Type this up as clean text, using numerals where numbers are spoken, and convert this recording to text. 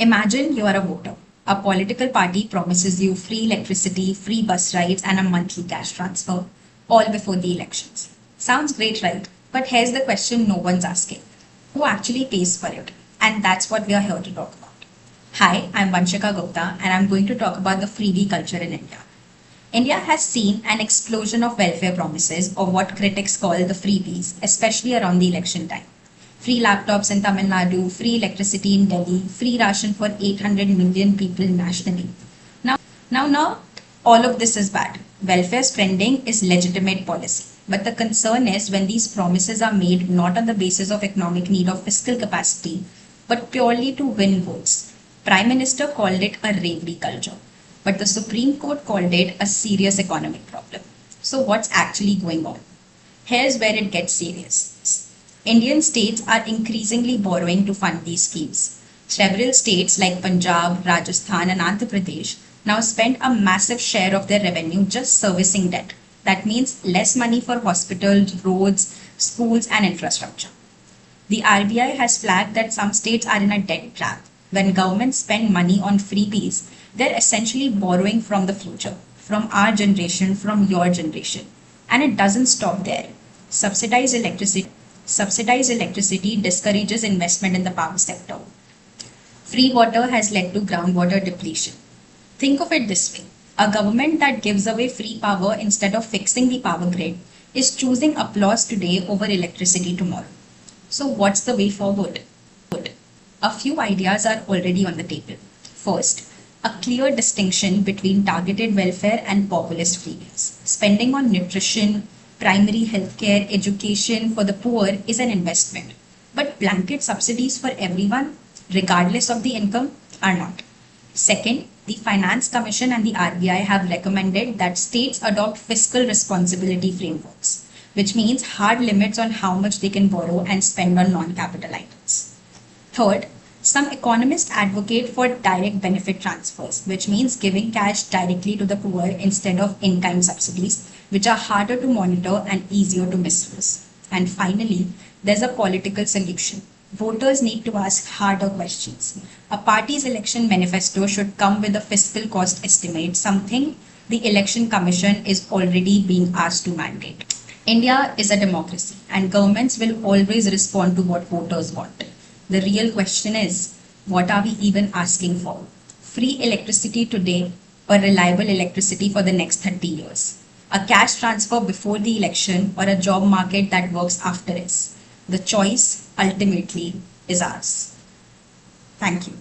Imagine you are a voter. A political party promises you free electricity, free bus rides, and a monthly cash transfer, all before the elections. Sounds great, right? But here's the question no one's asking: who actually pays for it? And that's what we are here to talk about. Hi, I'm Vanshika Gupta, and I'm going to talk about the freebie culture in India. India has seen an explosion of welfare promises, or what critics call the freebies, especially around the election time. Free laptops in Tamil Nadu, free electricity in Delhi, free ration for 800 million people nationally. Now, all of this is bad. Welfare spending is legitimate policy. But the concern is when these promises are made not on the basis of economic need or fiscal capacity, but purely to win votes. Prime Minister called it a bravery culture, but the Supreme Court called it a serious economic problem. So what's actually going on? Here's where it gets serious. Indian states are increasingly borrowing to fund these schemes. Several states like Punjab, Rajasthan, and Andhra Pradesh now spend a massive share of their revenue just servicing debt. That means less money for hospitals, roads, schools, and infrastructure. The RBI has flagged that some states are in a debt trap. When governments spend money on freebies, they're essentially borrowing from the future, from our generation, from your generation. And it doesn't stop there. Subsidized electricity Subsidized electricity discourages investment in the power sector. Free water has led to groundwater depletion. Think of it this way: a government that gives away free power instead of fixing the power grid is choosing applause today over electricity tomorrow. So, what's the way forward? A few ideas are already on the table. First, a clear distinction between targeted welfare and populist freebies. Spending on nutrition, primary healthcare, education for the poor is an investment. But blanket subsidies for everyone, regardless of the income, are not. Second, the Finance Commission and the RBI have recommended that states adopt fiscal responsibility frameworks, which means hard limits on how much they can borrow and spend on non-capital items. Third, some economists advocate for direct benefit transfers, which means giving cash directly to the poor instead of in-kind subsidies, which are harder to monitor and easier to misuse. And finally, there's a political solution. Voters need to ask harder questions. A party's election manifesto should come with a fiscal cost estimate, something the Election Commission is already being asked to mandate. India is a democracy, and governments will always respond to what voters want. The real question is, what are we even asking for? Free electricity today or reliable electricity for the next 30 years? A cash transfer before the election or a job market that works after it? The choice ultimately is ours. Thank you.